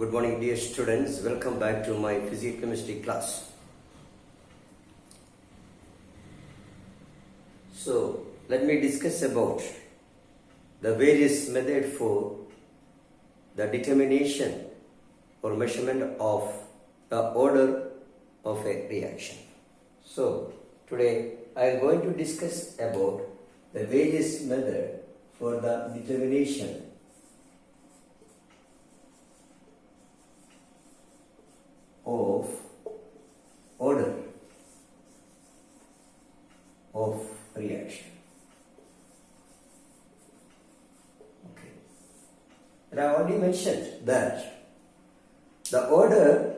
Good morning, dear students. Welcome back to my physics chemistry class. So, let me discuss about the various methods for the determination or measurement of the order of a reaction. So, today I am going to discuss about the various methods for the determination of order of reaction. Okay. And I already mentioned that the order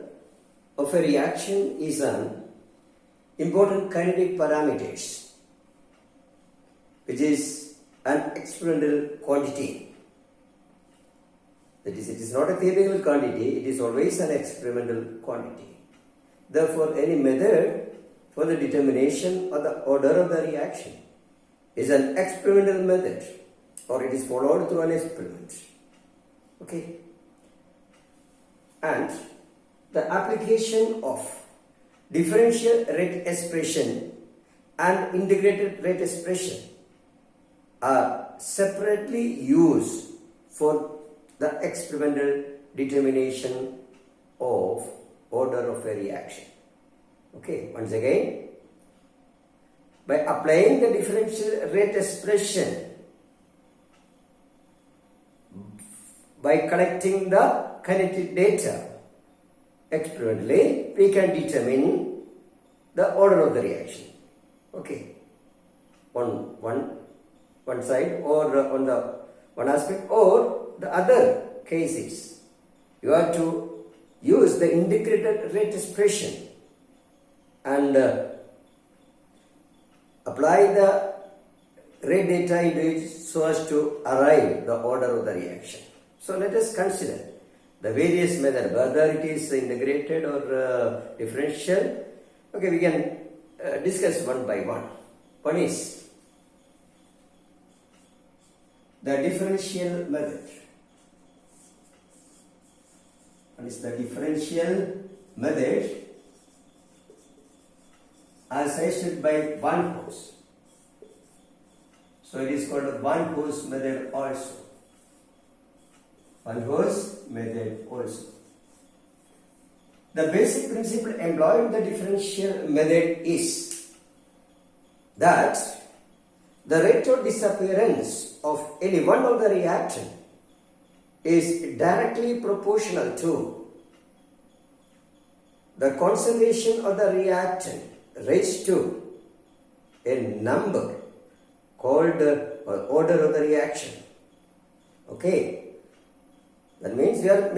of a reaction is an important kinetic parameters, which is an experimental quantity. That is, it is not a theoretical quantity, it is always an experimental quantity. Therefore, any method for the determination of the order of the reaction is an experimental method, or it is followed through an experiment. Okay? And the application of differential rate expression and integrated rate expression are separately used for the experimental determination of order of a reaction. Okay, once again, by applying the differential rate expression, by collecting the kinetic data experimentally, we can determine the order of the reaction. Okay, on one side, or on the one aspect, or the other cases, you have to use the integrated rate expression and apply the rate data into it so as to arrive the order of the reaction. So let us consider the various methods, whether it is integrated or differential. Okay, we can discuss one by one. One is the differential method. One is the differential method as suggested by Van Hoos. So it is called the Van Hoos method also. Van Hoos method also. The basic principle employed in the differential method is that the rate of disappearance of any one of the reactant is directly proportional to the concentration of the reactant raised to a number called order of the reaction. Okay, that means we are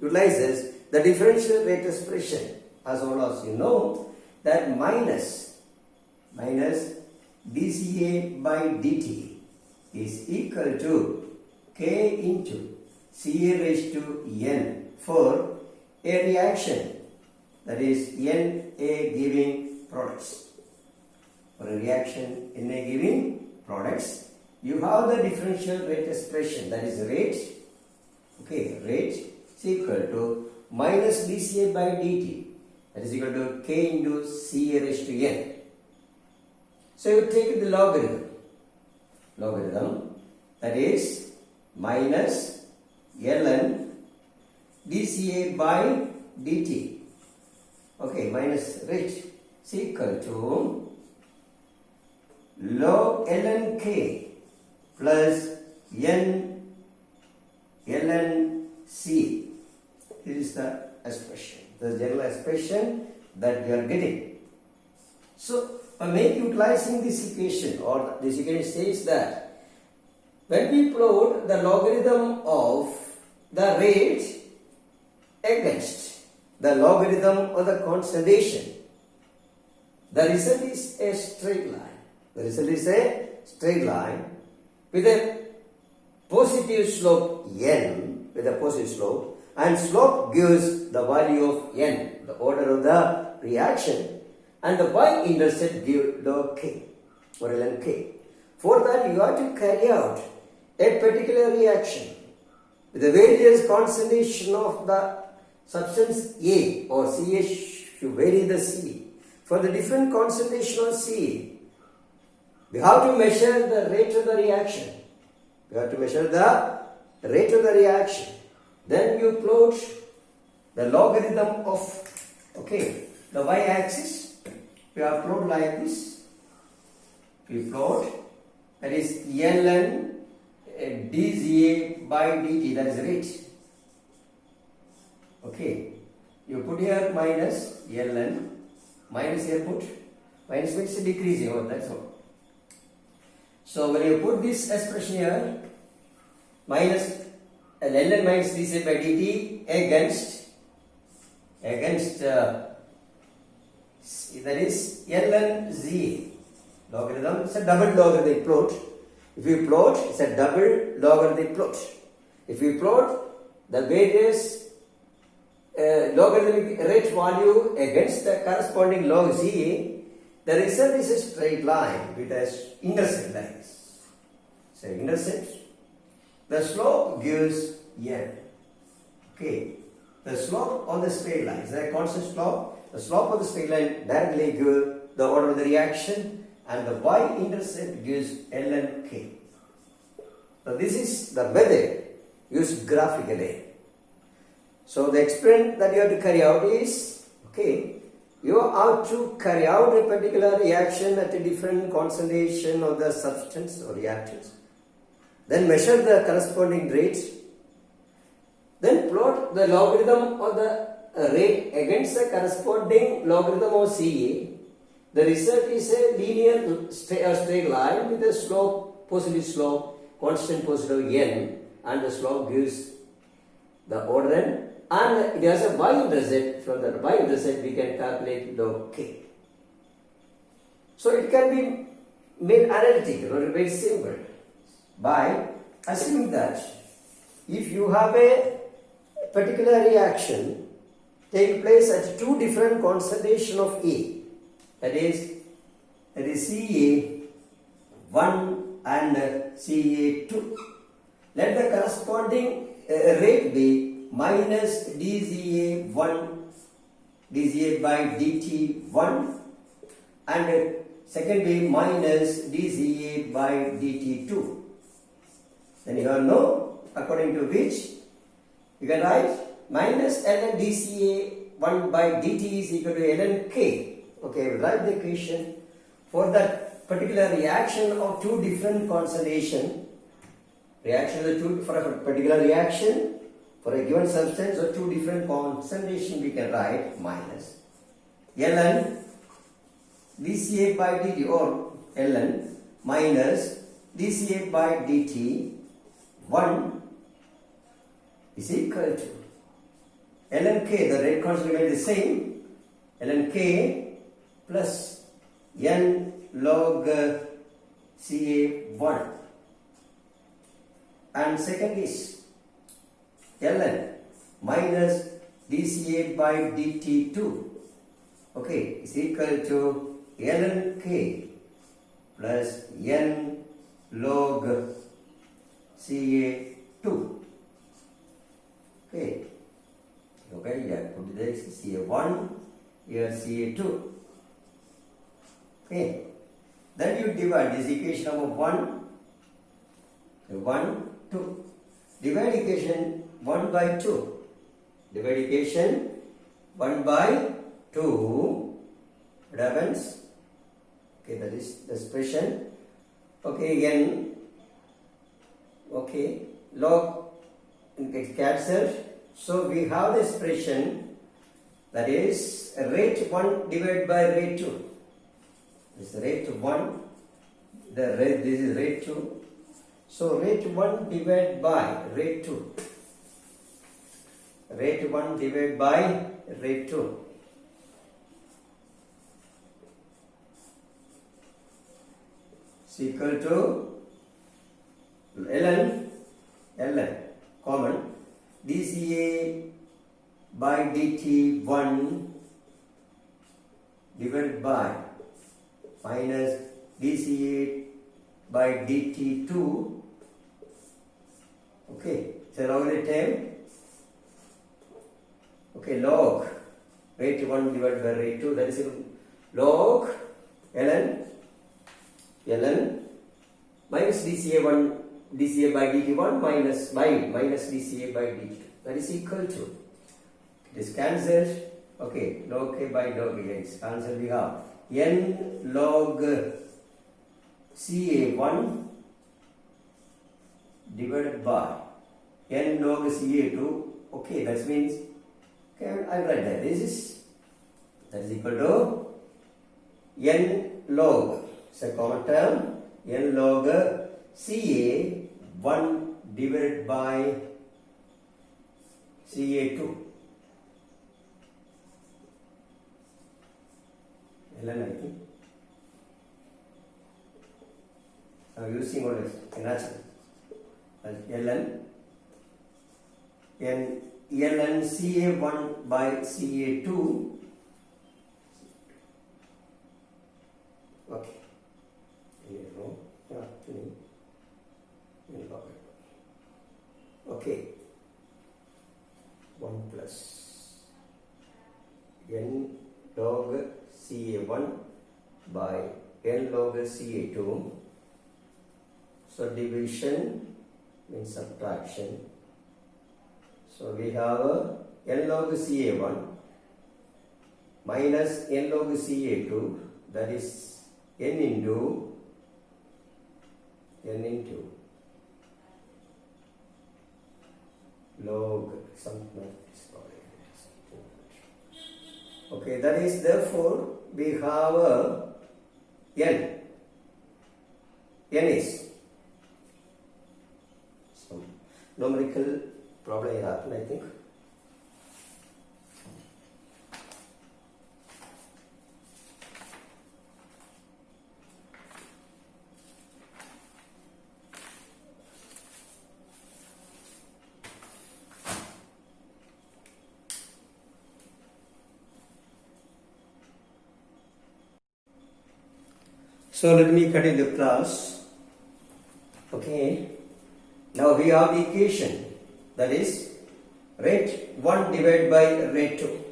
utilizes the differential rate expression, as well as you know that minus dCA by dt is equal to K into Ca raised to N for a reaction, that is Na giving products. For a reaction Na giving products, you have the differential rate expression, that is rate. Okay, rate is equal to minus dCA by dt, that is equal to K into Ca raised to N. So you take the logarithm, that is minus ln dCA by dt. Okay, minus rate is equal to log ln k plus n ln c. This is the expression, the general expression that we are getting. So, by utilizing this equation, or this equation says that when we plot the logarithm of the rate against the logarithm of the concentration, the result is a straight line. The result is a straight line with a positive slope n, and slope gives the value of n, the order of the reaction, and the y-intercept give the k or ln k. For that, you have to carry out a particular reaction with the various concentration of the substance A or CH, you vary the C. For the different concentration of C, we have to measure the rate of the reaction. We have to measure the rate of the reaction. Then you plot the logarithm of, the y-axis. We have plot like this. We plot, that is ln dZA by dt, that is rate. Okay, you put here minus ln, minus here put, minus means decreasing, that's all. So when you put this expression here, minus ln minus dZA by dt against that is ln Z logarithm. It's a double logarithmic plot. If you plot, it's a double logarithmic plot. If you plot the various logarithmic rate value against the corresponding log Z, the result is a straight line with an intercept like this. So intercept. The slope gives n. Okay. The slope on the straight line is a constant slope. The slope of the straight line directly gives the order of the reaction, and the y-intercept gives ln k. So this is the method used graphically. So the experiment that you have to carry out is, you have to carry out a particular reaction at a different concentration of the substance or reactants. Then measure the corresponding rate. Then plot the logarithm of the rate against the corresponding logarithm of CA. The result is a linear straight line with a slope, positive slope, constant positive n, and the slope gives the order n, and it has a y-intercept. From the y-intercept we can calculate log k. So it can be made analytical or very simple by assuming that if you have a particular reaction take place at two different concentration of A, that is Ca1 and Ca2, let the corresponding rate be minus dZa1 dZa by dt1, and second be minus dZa by dt2. Then you all know, according to which you can write minus ln dCa1 by dt is equal to ln k. Okay, we'll write the equation for that particular reaction of two different concentration. For a particular reaction for a given substance or two different concentration, we can write minus ln dCa by dt or ln minus dCa by dt 1 is equal to ln k, the rate constant remains the same, ln k plus n log Ca1, and second is ln minus dCa by dt2, is equal to ln k plus n log Ca2. Yeah, put this Ca1, here Ca2. Then you divide this equation number 1, 2. Divide equation 1 by 2. Divide equation 1 by 2. What happens? That is the expression. N. Log gets cancelled. So we have the expression that is rate 1 divided by rate 2. This is rate 1. This is rate 2. So rate 1 divided by rate 2. Rate 1 divided by rate 2. Is equal to ln common dCa by dt1 divided by minus dCa by dt2 Okay, it's a logarithm term. Okay, log rate 1 divided by rate 2, that is log ln minus dca1 dca by dt1 minus dca by dt2, that is equal to, it is cancelled. Okay, log k by log a is cancelled. We have n log ca1 divided by n log ca2. Okay, that means, okay, I write that that is equal to n log, it's a common term, n log ca1 divided by ca2. ln, I think. I'm using what is kinetics. ln ca1 by ca2. Okay. Okay. 1 plus n log ca1 by n log ca2. So division means subtraction. So we have n log ca1 minus n log ca2, that is n into log something like this. Okay, that is therefore we have n is some numerical problem here happened, I think. So let me continue the class. Okay. Now we have the equation, that is rate 1 divided by rate 2.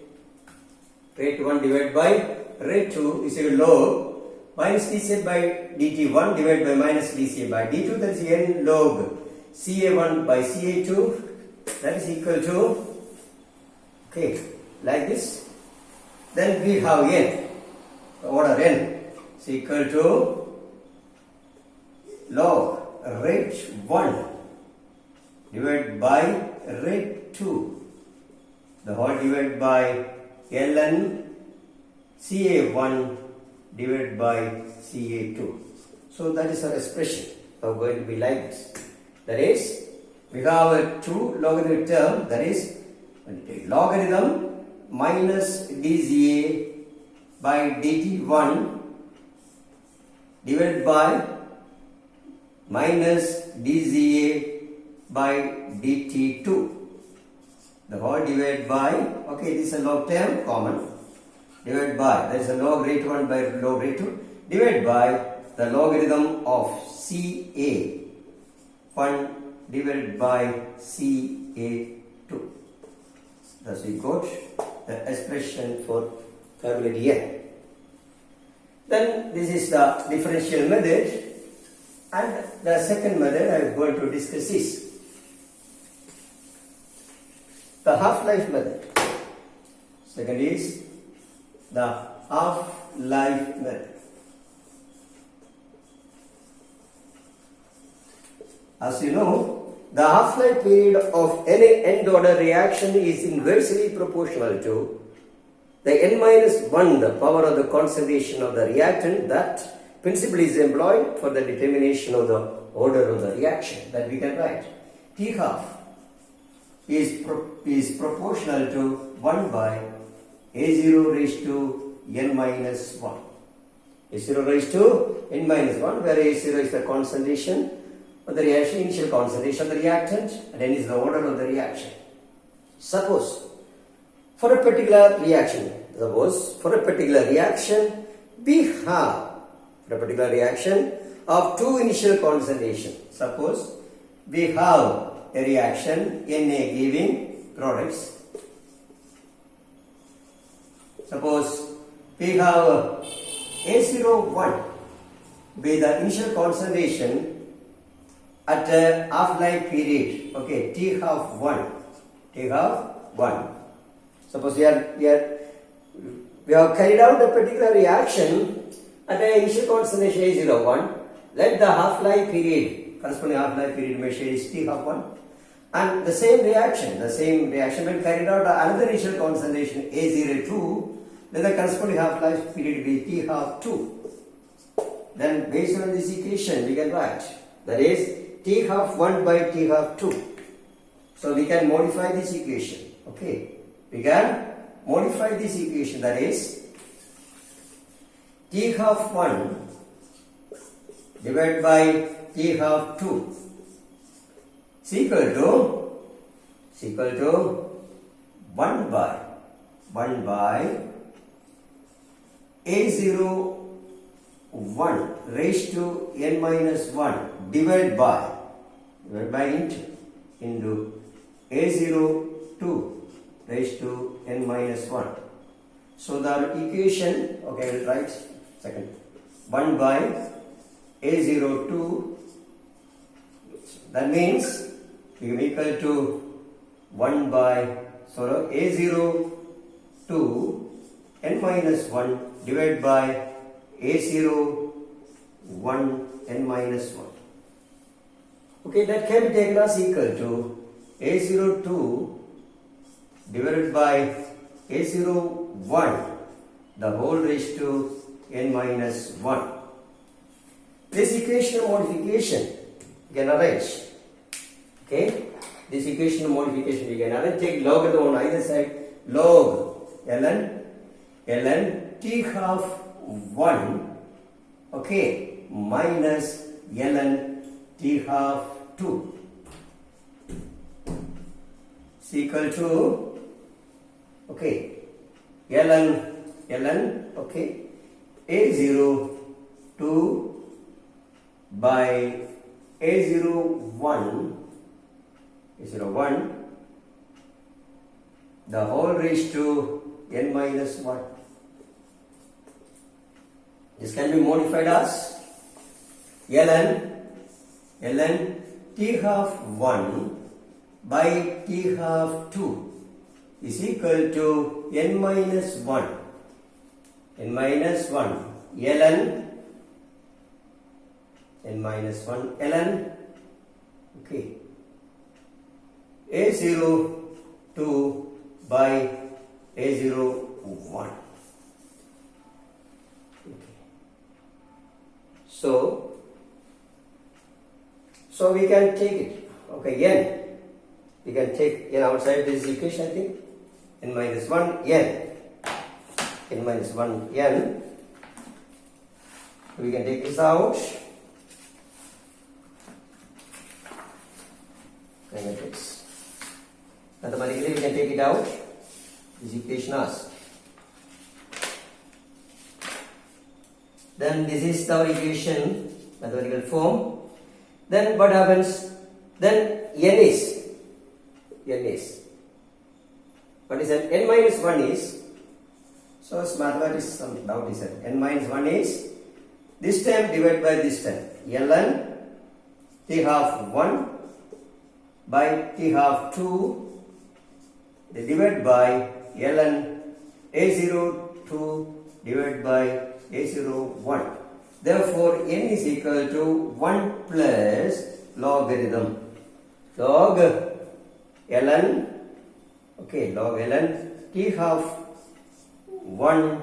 Rate 1 divided by rate 2 is equal to log minus dca by dt1 divided by minus dca by dt2, that is n log ca1 by ca2, that is equal to, okay, like this. Then we have n, the order n is equal to log rate 1 divided by rate 2, the whole divided by ln ca1 divided by ca2. So that is our expression. Now going to be like this. That is, we have a 2 logarithm term, that is logarithm minus dca by dt1 divided by minus dca by dt2, the whole divided by, okay, this is a log term common, divided by, there is a log rate 1 by log rate 2, divided by the logarithm of ca1 divided by ca2. Thus we got the expression for probability n. Then this is the differential method, and the second method I am going to discuss is the half-life method. Second is the half-life method. As you know, the half-life period of any end-order reaction is inversely proportional to the n minus 1, the power of the concentration of the reactant. That principle is employed for the determination of the order of the reaction, that we can write. T half is proportional to 1 by A0 raised to n minus 1. A0 raised to n minus 1, where A0 is the concentration of the reaction, initial concentration of the reactant, and n is the order of the reaction. Suppose for a particular reaction, we have of two initial concentration. Suppose we have a reaction Na giving products. Suppose we have A01 be the initial concentration at a half-life period. Okay, T half 1. Suppose we have carried out a particular reaction at an initial concentration A01. Let the half-life period, corresponding half-life period measured is T half 1. And the same reaction when carried out at another initial concentration A02, then the corresponding half-life period will be T half 2. Then based on this equation we can write, that is T half 1 by T half 2. So we can modify this equation. Okay, we can modify this equation, that is T half 1 divided by T half 2 is equal to 1 by A01 raised to n minus 1 divided by into A02 raised to n minus 1. So the equation, okay, I will write second, 1 by A02, that means we will equal to 1 by A02 n minus 1 divided by A01 n minus 1. Okay, that can be taken as equal to A02 divided by A01 the whole raised to n minus 1. This equation of modification you can arrange. Okay, this equation of modification we can arrange. Take logarithm on either side. Log ln T half 1, okay, minus ln T half 2 is equal to, okay, ln okay, A02 by A01 the whole raised to n minus 1. This can be modified as ln T half 1 by T half 2 is equal to n minus 1 ln okay, A02 by A01. So we can take it, okay, n, we can take n outside this equation, I think, n minus 1 n we can take this out, kinetics, mathematically we can take it out, this equation as. Then this is the equation, mathematical form. Then what happens? Then n is what is that? N minus 1 is, so as mathematics some doubt is that n minus 1 is this term divided by this term, ln T half 1 by T half 2 divided by ln A02 divided by A01. Therefore, n is equal to 1 plus logarithm log ln, okay, log ln T half 1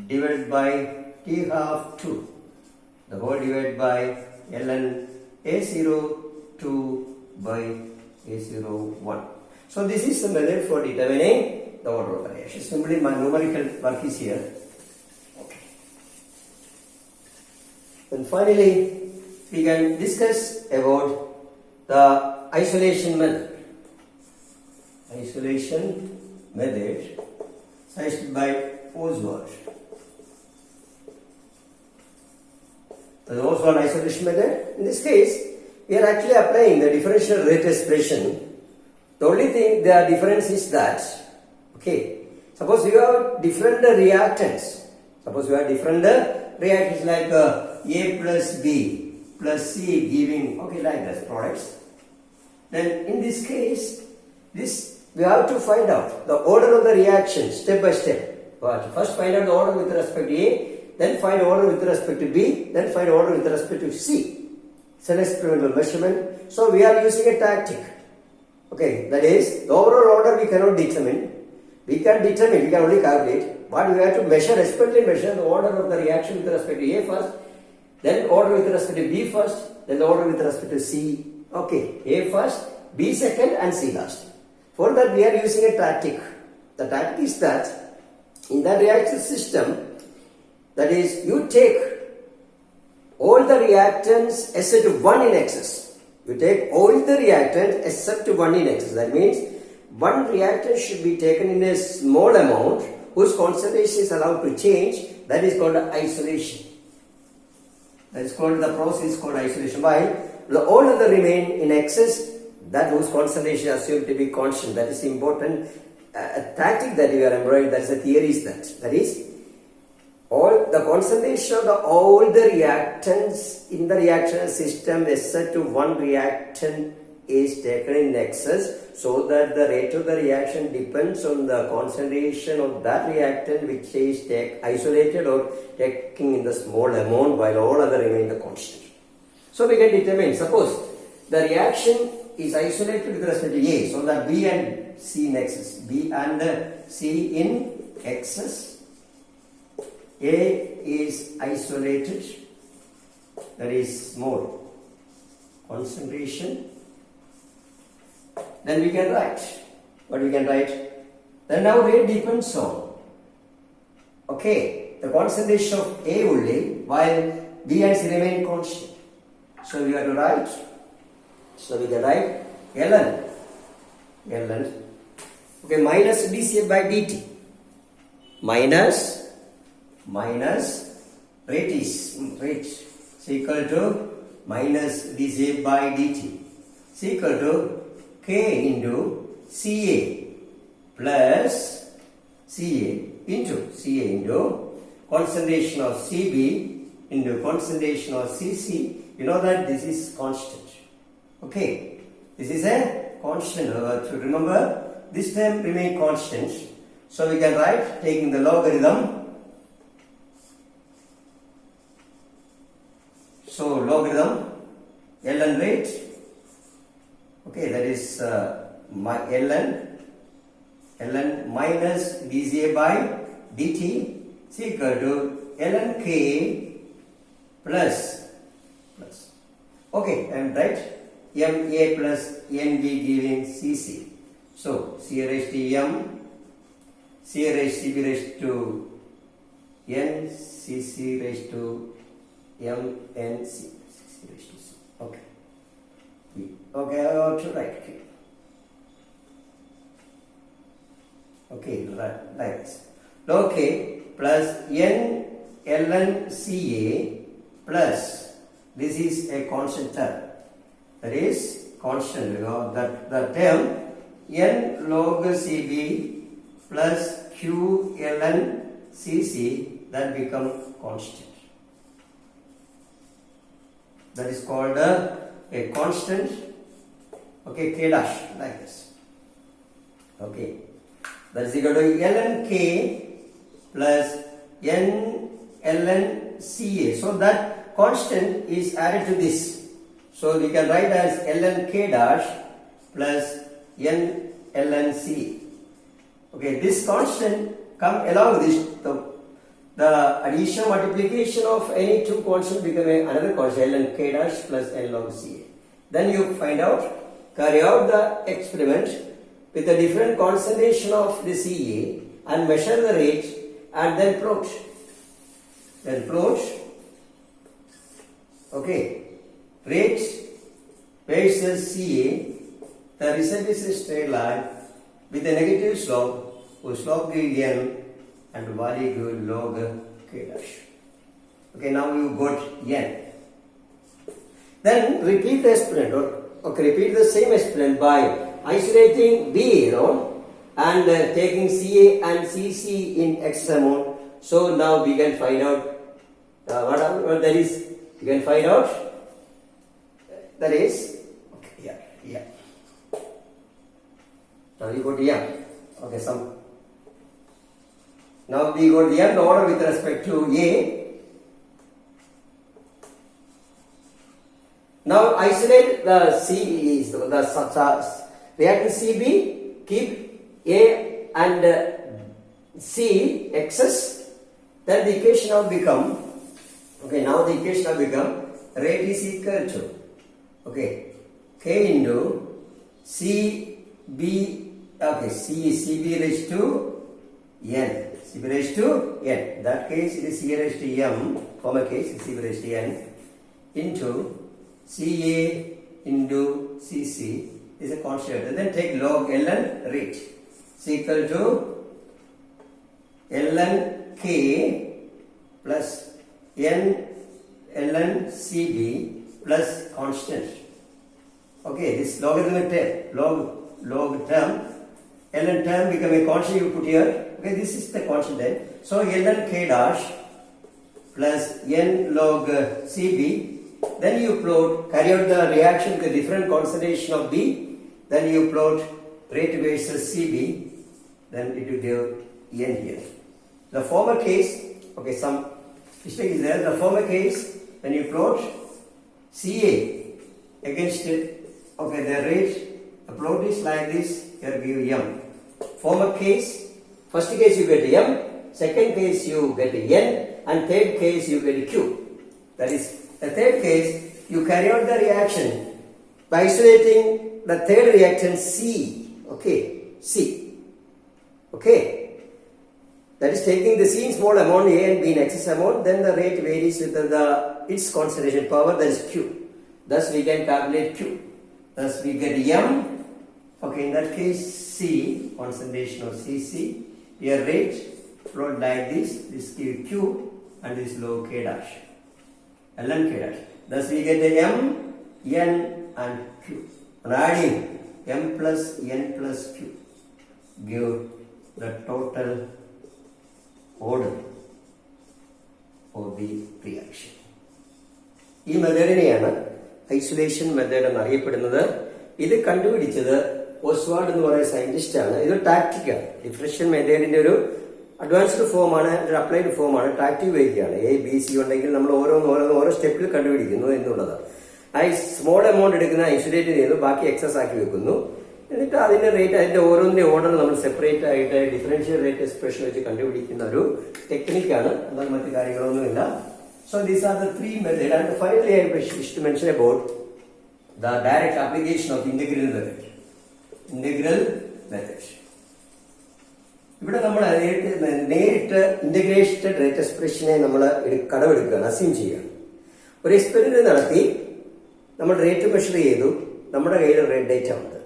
divided by T half 2 the whole divided by ln A02 by A01. So this is the method for determining the order of the reaction. Simply my numerical work is here. And finally, we can discuss about the isolation method. Isolation method suggested by Oswald. The Oswald isolation method. In this case, we are actually applying the differential rate expression. The only thing, the difference is that, okay, suppose you have different reactants. Suppose you have different reactants like A plus B plus C giving, okay, like this products. Then in this case, this we have to find out the order of the reaction step by step. First find out the order with respect to A, then find order with respect to B, then find order with respect to C. It's an experimental measurement. So we are using a tactic. Okay, that is the overall order we cannot determine. We can determine, we can only calculate, but we have to measure, expertly measure the order of the reaction with respect to A first, then order with respect to B first, then the order with respect to C. Okay, A first, B second and C last. For that we are using a tactic. The tactic is that in the reaction system, that is you take all the reactants except one in excess. You take all the reactants except one in excess. That means one reactant should be taken in a small amount whose concentration is allowed to change. That is called isolation. That is called, the process is called isolation. While all of the remain in excess, that whose concentration is assumed to be constant. That is important. A tactic that we are employing, that is the theory is that is all the concentration of all the reactants in the reaction system except to one reactant is taken in excess, so that the rate of the reaction depends on the concentration of that reactant which is isolated or taking in the small amount, while all other remain the constant. So we can determine, suppose the reaction is isolated with respect to A, so that B and C in excess, B and C in excess. A is isolated, that is small concentration. Then we can write, what we can write? Then now rate depends on, okay, the concentration of A only, while B and C remain constant. So we have to write, so we can write ln, okay, minus dCA by dt, minus rate is equal to minus dCA by dt is equal to K into Ca plus Ca into concentration of Cb into concentration of Cc. You know that this is constant. Okay, this is a constant. To remember, this term remain constant. So we can write taking the logarithm. So logarithm ln rate. Okay, that is my ln minus dCA by dt is equal to ln k plus. Okay, and write ma plus nb giving cc. So c raised to m, c raised to b raised to n, cc raised to m, n, c raised to c. Okay. Okay, I have to write K. Okay, like this. Log K plus n ln Ca plus, this is a constant term. That is constant, you know, that the term n log Cb plus q ln Cc, that become constant. That is called a constant. Okay, k dash, like this. Okay, that is equal to ln k plus n ln Ca. So that constant is added to this. So we can write as ln k dash plus n ln C. Okay, this constant come along with this. The addition multiplication of any two constants become another constant, ln k dash plus n log Ca. Then you find out, carry out the experiment with a different concentration of the Ca and measure the rate and then plot. Okay, rate versus Ca, the result is a straight line with a negative slope, whose slope gives n and value gives log k dash. Okay, now you got n. Then repeat the exponent or repeat the same exponent by isolating B, and taking CA and CC in X amount. So now we can find out what that is. You can find out that is yeah. Now you got M. Okay, now we got the M order with respect to A. Now isolate the C is the reactant CB, keep A and C excess, then the equation now become, now the equation now become rate is equal to, K into CB, CB raised to N, CB raised to N. In that case it is C raised to M, former case is CB raised to N, into CA into CC is a constant. And then take log ln rate is equal to ln K plus n ln CB plus constant. This logarithmic term, log term, ln term become a constant you put here. This is the constant then. So ln K dash plus n log CB. Then you plot, carry out the reaction with a different concentration of B. Then you plot rate versus CB. Then it will give N here. The former case, some mistake is there. The former case, when you plot CA against it, the rate, the plot is like this. Here give M. Former case, first case you get M, second case you get N, and third case you get Q. That is. The third case, you carry out the reaction by isolating the third reactant C. C. That is taking the C in small amount, A and B in excess amount, then the rate varies with its concentration power, that is Q. Thus we can calculate Q. Thus we get M. In that case, C, concentration of CC. Here rate flowed like this. This gives Q and this log K dash. ln K dash. Thus we get the M, N and Q. And adding M plus N plus Q give the total order of the reaction. This method is isolation method. This is conducted Oswald scientist. This is a tactic. Differential method is advanced form and applied form and tactic way. A, B, C, and we step small amount isolated excess rate order separate differential rate expression technique. So these are the three methods. And finally I wish to mention about the direct application of integral method. Integral method. ഇവിടെ നമ്മൾ നേരിട്ട് integrated rate എക്സ്പ്രഷനെ നമ്മൾ കടമെടുക്കുകയാണ്, assume ചെയ്യുകയാണ്. ഒരു experiment നടത്തി നമ്മൾ rate measure ചെയ്തു. നമ്മുടെ കയ്യിൽ റേറ്റ് ഡേറ്റ ഉണ്ട്.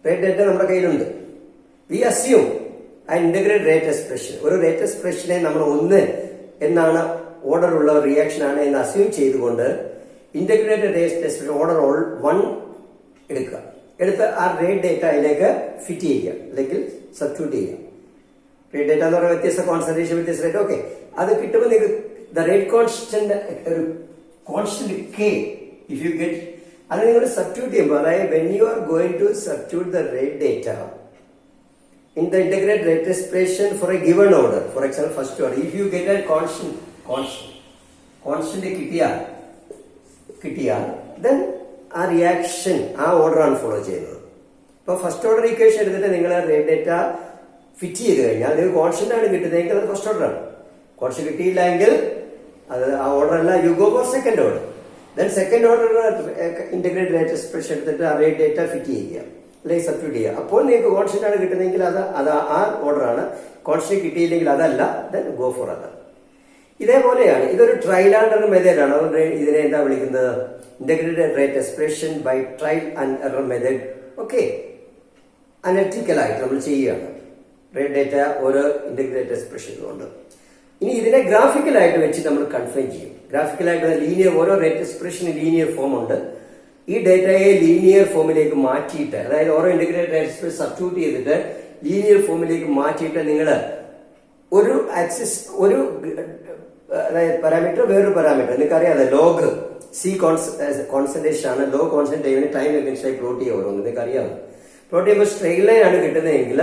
റേറ്റ് ഡേറ്റ നമ്മുടെ കയ്യിലുണ്ട്. വി അസ്യൂം ആ ഇന്റഗ്രേറ്റഡ് റേറ്റ് എക്സ്പ്രഷൻ, ഒരു റേറ്റ് എക്സ്പ്രഷനെ നമ്മൾ 1 എന്നാണ് ഓർഡർ ഉള്ള റിയാക്ഷൻ ആണ് എന്ന് അസ്യൂം ചെയ്തുകൊണ്ട് ഇന്റഗ്രേറ്റഡ് റേറ്റ് എക്സ്പ്രഷൻ ഓർഡർ 1 എടുക്കുക. എടുത്ത് ആ റേറ്റ് ഡേറ്റ അതിലേക്ക് ഫിറ്റ് ചെയ്യുക, അല്ലെങ്കിൽ സബ്സ്റ്റിറ്റ്യൂട്ട് ചെയ്യുക. റേറ്റ് ഡേറ്റ എന്ന് പറയുന്നത് വ്യത്യസ്ത കോൺസെൻട്രേഷൻ, വ്യത്യസ്ത റേറ്റ്. അത് കിട്ടുമ്പോൾ നിങ്ങൾക്ക് ദ റേറ്റ് കോൺസ്റ്റന്റ് ഒരു constant K if you get, അത് നിങ്ങൾ സബ്സ്റ്റിറ്റ്യൂട്ട് ചെയ്യുമ്പോൾ, അതായത് when you are going to substitute the rate data in the integrated rate expression for a given order, for example first order, if you get a constant കിട്ടിയാൽ then ആ reaction ആ ഓർഡറാണ് follow ചെയ്യുന്നത്. ഇപ്പോൾ first order equation എടുത്തിട്ട് നിങ്ങൾ rate data fit ചെയ്ത് കഴിഞ്ഞാൽ നിങ്ങൾക്ക് കോൺസ്റ്റന്റ് ആണ് കിട്ടുന്നതെങ്കിൽ അത് ഫസ്റ്റ് ഓർഡറാണ്. കോൺസ്റ്റന്റ് കിട്ടിയില്ലെങ്കിൽ അത് ആ ഓർഡർ അല്ല, you go for second order. Then second order integrated rate expression എടുത്തിട്ട് ആ റേറ്റ് ഡേറ്റ ഫിറ്റ് ചെയ്യുക, അല്ലെങ്കിൽ സബ്സ്റ്റിറ്റ്യൂട്ട് ചെയ്യുക. അപ്പോൾ നിങ്ങൾക്ക് കോൺസ്റ്റന്റ് ആണ് കിട്ടുന്നതെങ്കിൽ അത് ആ ഓർഡറാണ്. കോൺസ്റ്റന്റ് കിട്ടിയില്ലെങ്കിൽ അതല്ല, ദെൻ ഗോ ഫോർ അത്. ഇതേപോലെയാണ്, ഇതൊരു ട്രയൽ ആൻഡ് എറർ മെത്തേഡാണ്. അതുകൊണ്ട് ഇതിനെ എന്താ വിളിക്കുന്നത്? Integrated rate expression by trial and error method. അനലിറ്റിക്കലായിട്ട് നമ്മൾ ചെയ്യുകയാണ് റേറ്റ് ഡേറ്റ ഓരോ ഇന്റഗ്രേറ്റഡ് എക്സ്പ്രഷൻ കൊണ്ട്. ഇനി ഇതിനെ ഗ്രാഫിക്കലായിട്ട് വെച്ച് നമ്മൾ കൺഫൈൻ ചെയ്യും. ഗ്രാഫിക്കലായിട്ട് ലീനിയർ ഓരോ റേറ്റ് എക്സ്പ്രഷന് ലീനിയർ ഫോം ഉണ്ട്. ഈ ഡേറ്റയെ ലീനിയർ ഫോമിലേക്ക് മാറ്റിയിട്ട്, അതായത് ഓരോ ഇന്റഗ്രേറ്റഡ് റേറ്റ് എക്സ്പ്രഷൻ സബ്സ്റ്റിറ്റ്യൂട്ട് ചെയ്തിട്ട് ലീനിയർ ഫോമിലേക്ക് മാറ്റിയിട്ട് നിങ്ങൾ ഒരു ആക്സിസ്, ഒരു പാരാമീറ്റർ വേറൊരു പാരാമീറ്റർ, നിങ്ങൾക്കറിയാതെ ലോഗ് സി കോൺസെൻട്രേഷൻ ആണ്, ലോ കോൺസെൻട്രേറ്റ് ചെയ്യുന്ന ടൈം എഗൻസ്റ്റായി പ്ലോട്ട് ചെയ്യുക ഓരോന്ന് നിങ്ങൾക്ക് അറിയാം. പ്ലോട്ട് ചെയ്യുമ്പോൾ സ്ട്രെയിറ്റ് ലൈൻ ആണ് കിട്ടുന്നതെങ്കിൽ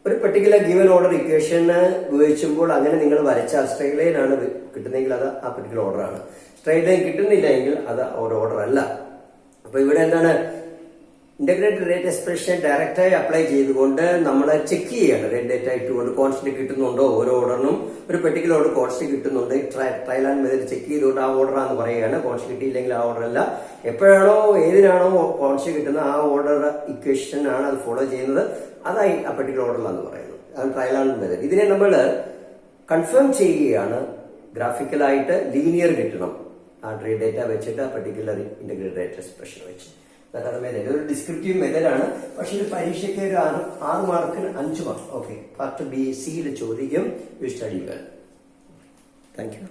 ഒരു പെർട്ടിക്കുലർ ഗിവൻ ഓർഡർ ഇക്വേഷന് ഉപയോഗിക്കുമ്പോൾ അങ്ങനെ നിങ്ങൾ വരച്ചാൽ സ്ട്രെയിറ്റ് ലൈൻ ആണ് കിട്ടുന്നതെങ്കിൽ അത് ആ പെർട്ടിക്കുലർ ഓർഡർ ആണ്. സ്ട്രെയിറ്റ് ലൈൻ കിട്ടുന്നില്ല എങ്കിൽ അത് ഒരു ഓർഡർ അല്ല. അപ്പൊ ഇവിടെ എന്താണ്, ഇന്റഗ്രേറ്റഡ് റേറ്റ് എക്സ്പ്രഷൻ ഡയറക്റ്റായി അപ്ലൈ ചെയ്തുകൊണ്ട് നമ്മൾ ചെക്ക് ചെയ്യാണ്. റേറ്റ് ഡേറ്റ ഇട്ടുകൊണ്ട് കോൺസ്റ്റന്റ് കിട്ടുന്നുണ്ടോ, ഓരോ ഓർഡറിനും ഒരു പെർട്ടിക്കുലർ ഓർഡർ കോൺസ്റ്റന്റ് കിട്ടുന്നുണ്ട്. ട്രയൽ ആൻഡ് മെത്തേഡ് ചെക്ക് ചെയ്തുകൊണ്ട് ആ ഓർഡർ ആണെന്ന് പറയുകയാണ്. കോൺസ്റ്റന്റ് കിട്ടിയില്ലെങ്കിൽ ആ ഓർഡർ അല്ല. എപ്പോഴാണോ ഏതിനാണോ കോൺസ്റ്റന്റ് കിട്ടുന്നത് ആ ഓർഡർ ഇക്വേഷൻ ആണ് അത് ഫോളോ ചെയ്യുന്നത്, അതായി ആ പെർട്ടിക്കുലർ ഓർഡറിലാന്ന് പറയുന്നത്. അത് ട്രയൽ ആൻഡ് മെത്തേഡ്. ഇതിനെ നമ്മൾ കൺഫേം ചെയ്യുകയാണ്. ഗ്രാഫിക്കലായിട്ട് ലീനിയർ കിട്ടണം ആ ട്രേഡ് ഡേറ്റ വെച്ചിട്ട്, ആ പെർട്ടിക്കുലർ ഇന്റഗ്രേറ്റഡ് റേറ്റ് എക്സ്പ്രഷൻ വെച്ച്. അതാണ് മെത്തേഡ്. ഒരു ഡിസ്ക്രിപ്റ്റീവ് മെത്തേഡാണ്. പക്ഷെ ഇത് പരീക്ഷയ്ക്ക് ഒരു 6 മാർക്കിന് 5 മാർക്ക്. ഓക്കെ, പാർട്ട് ബി സിയിൽ ചോദിക്കും. You study well. Thank you.